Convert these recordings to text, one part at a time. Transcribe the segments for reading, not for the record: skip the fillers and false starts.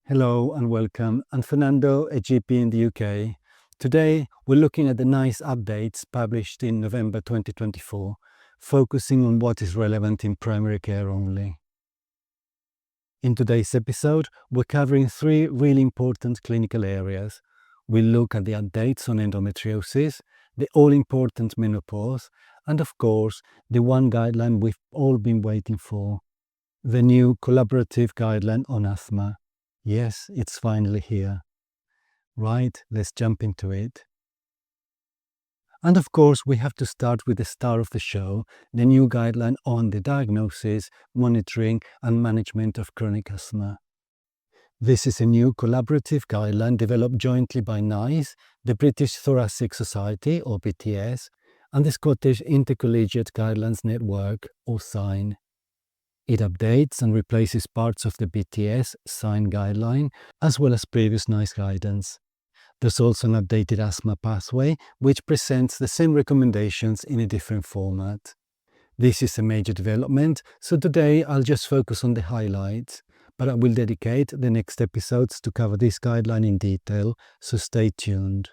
Hello and welcome. I'm Fernando, a GP in the UK. Today, we're looking at the NICE updates published in November 2024, focusing on what is relevant in primary care only. In today's episode, we're covering three really important clinical areas. We'll look at the updates on endometriosis, the all-important menopause, and of course, the one guideline we've all been waiting for, the new collaborative guideline on asthma. Yes, it's finally here. Right, let's jump into it. And of course, we have to start with the star of the show, the new guideline on the diagnosis, monitoring, and management of chronic asthma. This is a new collaborative guideline developed jointly by NICE, the British Thoracic Society, or BTS, and the Scottish Intercollegiate Guidelines Network, or SIGN. It updates and replaces parts of the BTS SIGN guideline, as well as previous NICE guidance. There's also an updated asthma pathway, which presents the same recommendations in a different format. This is a major development, so today I'll just focus on the highlights, but I will dedicate the next episodes to cover this guideline in detail, so stay tuned.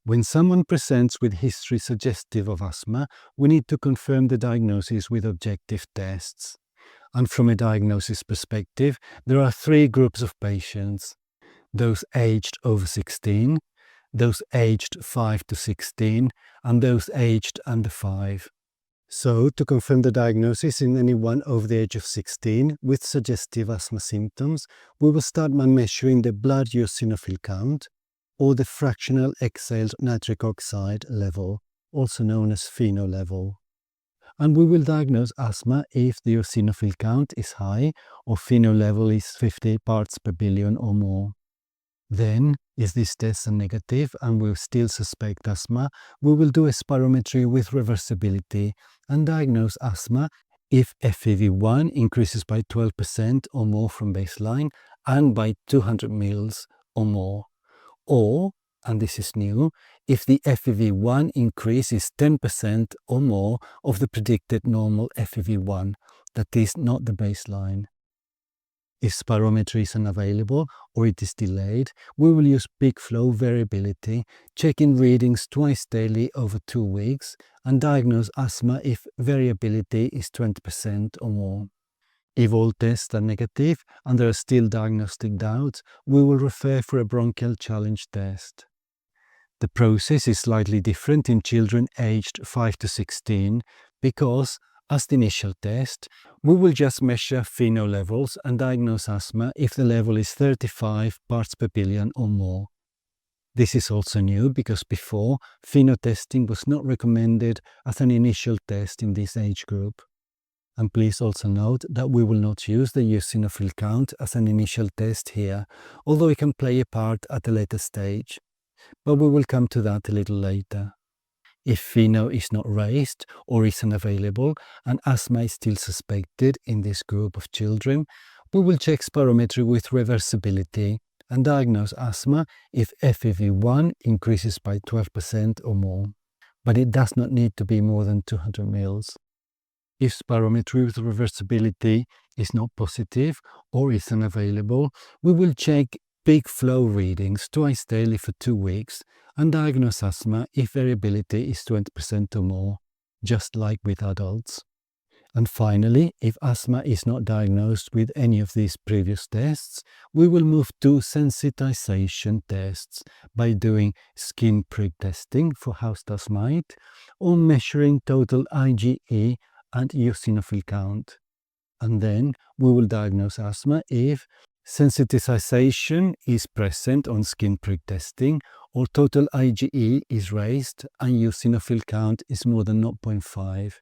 When someone presents with history suggestive of asthma, we need to confirm the diagnosis with objective tests. And from a diagnosis perspective, there are three groups of patients: those aged over 16, those aged 5 to 16, and those aged under 5. So, to confirm the diagnosis in anyone over the age of 16 with suggestive asthma symptoms, we will start by measuring the blood eosinophil count, or the fractional exhaled nitric oxide level, also known as FeNO level. And we will diagnose asthma if the eosinophil count is high or FeNO level is 50 parts per billion or more. Then, if these tests are negative and we still suspect asthma, we will do a spirometry with reversibility and diagnose asthma if FEV1 increases by 12% or more from baseline and by 200 mL or more. Or, and this is new, if the FEV1 increase is 10% or more of the predicted normal FEV1, that is not the baseline. If spirometry is unavailable or it is delayed, we will use peak flow variability, checking readings twice daily over 2 weeks, and diagnose asthma if variability is 20% or more. If all tests are negative and there are still diagnostic doubts, we will refer for a bronchial challenge test. The process is slightly different in children aged 5 to 16 because, as the initial test, we will just measure FeNO levels and diagnose asthma if the level is 35 parts per billion or more. This is also new because before, FeNO testing was not recommended as an initial test in this age group. And please also note that we will not use the eosinophil count as an initial test here, although it can play a part at a later stage. But we will come to that a little later. If FeNO is not raised or is unavailable and asthma is still suspected in this group of children, we will check spirometry with reversibility and diagnose asthma if FEV1 increases by 12% or more. But it does not need to be more than 200 mL. If spirometry with reversibility is not positive or is unavailable, we will check peak flow readings twice daily for 2 weeks and diagnose asthma if variability is 20% or more, just like with adults. And finally, if asthma is not diagnosed with any of these previous tests, we will move to sensitization tests by doing skin prick testing for house dust mite or measuring total IgE and eosinophil count. And then we will diagnose asthma if sensitization is present on skin prick testing or total IgE is raised and eosinophil count is more than 0.5.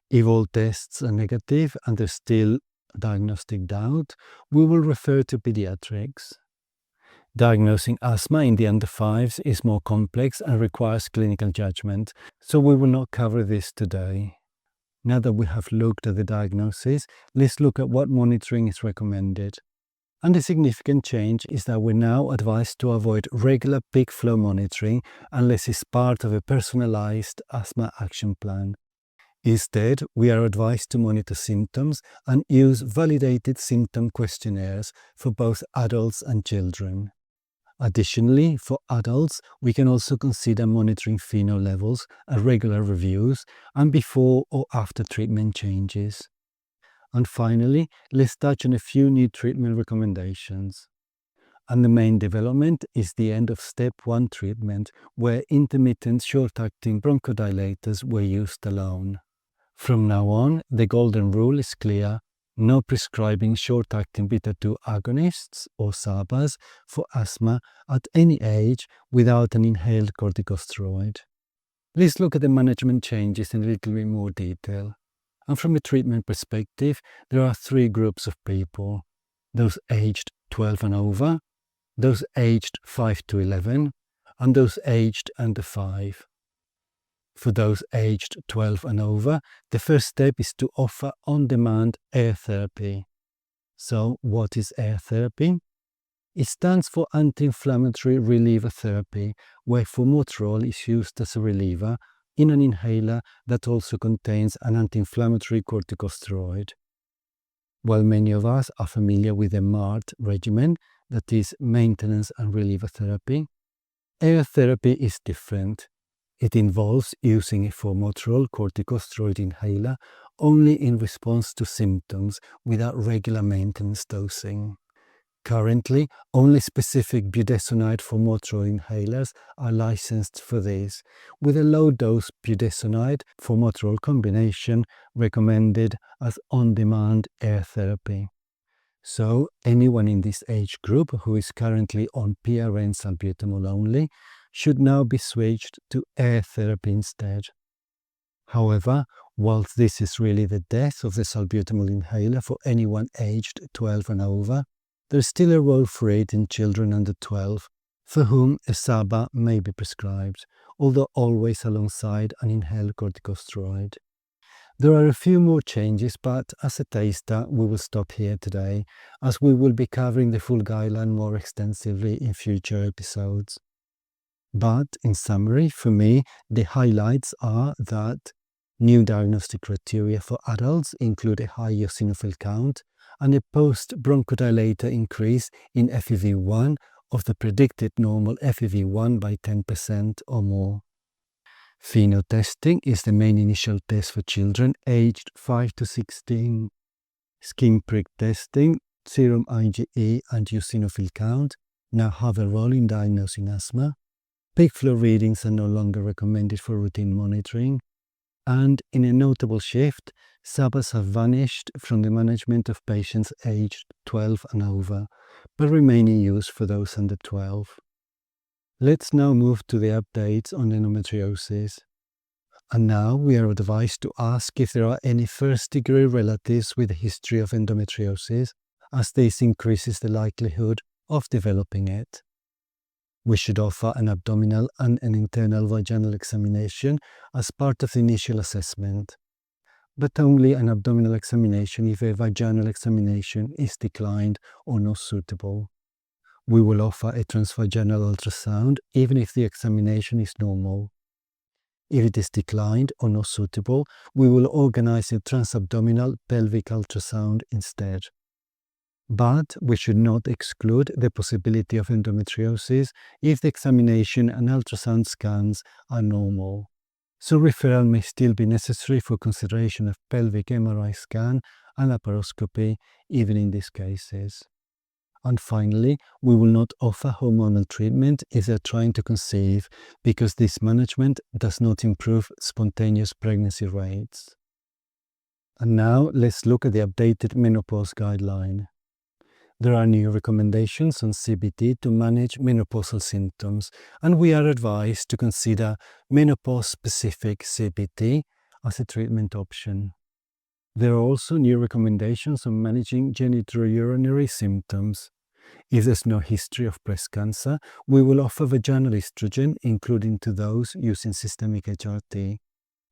If all tests are negative and there's still diagnostic doubt, we will refer to pediatrics. Diagnosing asthma in the under 5s is more complex and requires clinical judgment, so we will not cover this today. Now that we have looked at the diagnosis, let's look at what monitoring is recommended. And the significant change is that we're now advised to avoid regular peak flow monitoring unless it's part of a personalized asthma action plan. Instead, we are advised to monitor symptoms and use validated symptom questionnaires for both adults and children. Additionally, for adults, we can also consider monitoring phenol levels at regular reviews and before or after treatment changes. And finally, let's touch on a few new treatment recommendations. And the main development is the end of step 1 treatment, where intermittent short-acting bronchodilators were used alone. From now on, the golden rule is clear: no prescribing short-acting beta-2 agonists or SABAs for asthma at any age without an inhaled corticosteroid. Let's look at the management changes in a little bit more detail. And from a treatment perspective, there are 3 groups of people: those aged 12 and over, those aged 5 to 11, and those aged under 5. For those aged 12 and over, the first step is to offer on-demand air therapy. So, what is air therapy? It stands for anti-inflammatory reliever therapy, where formoterol is used as a reliever in an inhaler that also contains an anti-inflammatory corticosteroid. While many of us are familiar with the MART regimen, that is maintenance and reliever therapy, air therapy is different. It involves using a formoterol corticosteroid inhaler only in response to symptoms without regular maintenance dosing. Currently, only specific budesonide formoterol inhalers are licensed for this, with a low-dose budesonide formoterol combination recommended as on-demand air therapy. So, anyone in this age group who is currently on PRN salbutamol only should now be switched to air therapy instead. However, whilst this is really the death of the salbutamol inhaler for anyone aged 12 and over, there is still a role for it in children under 12, for whom a SABA may be prescribed, although always alongside an inhaled corticosteroid. There are a few more changes, but as a taster, we will stop here today, as we will be covering the full guideline more extensively in future episodes. But in summary, for me, the highlights are that new diagnostic criteria for adults include a high eosinophil count and a post-bronchodilator increase in FEV1 of the predicted normal FEV1 by 10% or more. FeNO testing is the main initial test for children aged 5 to 16. Skin prick testing, serum IgE and eosinophil count now have a role in diagnosing asthma. Peak flow readings are no longer recommended for routine monitoring. And in a notable shift, SABAs have vanished from the management of patients aged 12 and over, but remain in use for those under 12. Let's now move to the updates on endometriosis. And now we are advised to ask if there are any first-degree relatives with a history of endometriosis, as this increases the likelihood of developing it. We should offer an abdominal and an internal vaginal examination as part of the initial assessment, but only an abdominal examination if a vaginal examination is declined or not suitable. We will offer a transvaginal ultrasound even if the examination is normal. If it is declined or not suitable, we will organize a transabdominal pelvic ultrasound instead. But we should not exclude the possibility of endometriosis if the examination and ultrasound scans are normal. So referral may still be necessary for consideration of pelvic MRI scan and laparoscopy even in these cases. And finally, we will not offer hormonal treatment if they are trying to conceive, because this management does not improve spontaneous pregnancy rates. And now let's look at the updated menopause guideline. There are new recommendations on CBT to manage menopausal symptoms, and we are advised to consider menopause-specific CBT as a treatment option. There are also new recommendations on managing genitourinary symptoms. If there's no history of breast cancer, we will offer vaginal estrogen, including to those using systemic HRT,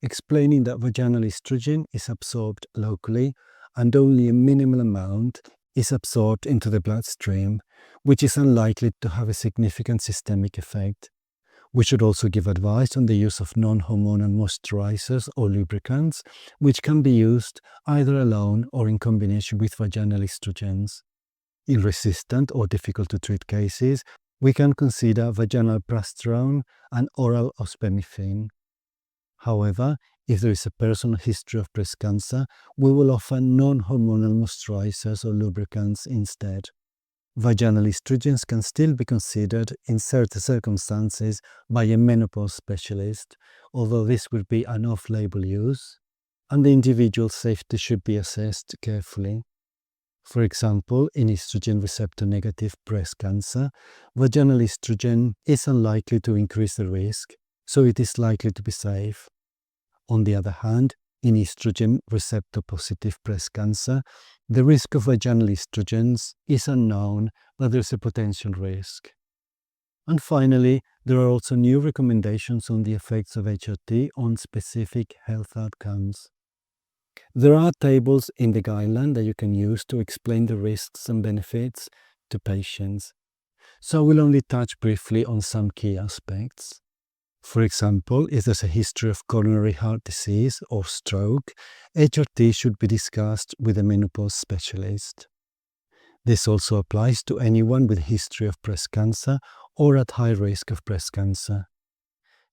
explaining that vaginal estrogen is absorbed locally and only a minimal amount is absorbed into the bloodstream, which is unlikely to have a significant systemic effect. We should also give advice on the use of non-hormonal moisturizers or lubricants, which can be used either alone or in combination with vaginal estrogens. In resistant or difficult to treat cases, we can consider vaginal progesterone and oral ospemifene. However, if there is a personal history of breast cancer, we will offer non-hormonal moisturizers or lubricants instead. Vaginal estrogens can still be considered in certain circumstances by a menopause specialist, although this would be an off-label use, and the individual safety should be assessed carefully. For example, in estrogen receptor negative breast cancer, vaginal estrogen is unlikely to increase the risk, so it is likely to be safe. On the other hand, in estrogen receptor positive breast cancer, the risk of vaginal estrogens is unknown, but there is a potential risk. And finally, there are also new recommendations on the effects of HRT on specific health outcomes. There are tables in the guideline that you can use to explain the risks and benefits to patients. So I will only touch briefly on some key aspects. For example, if there's a history of coronary heart disease or stroke, HRT should be discussed with a menopause specialist. This also applies to anyone with a history of breast cancer or at high risk of breast cancer.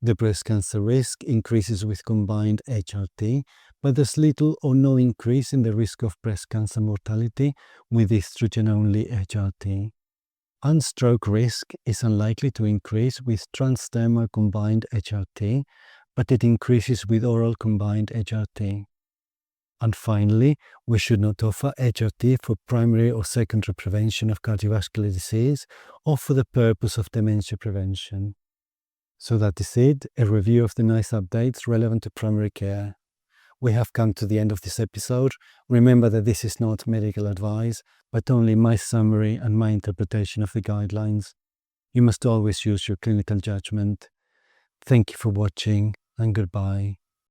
The breast cancer risk increases with combined HRT, but there's little or no increase in the risk of breast cancer mortality with estrogen-only HRT. And stroke risk is unlikely to increase with transdermal combined HRT, but it increases with oral combined HRT. And finally, we should not offer HRT for primary or secondary prevention of cardiovascular disease or for the purpose of dementia prevention. So that is it, a review of the NICE updates relevant to primary care. We have come to the end of this episode. Remember that this is not medical advice, but only my summary and my interpretation of the guidelines. You must always use your clinical judgment. Thank you for watching, and goodbye.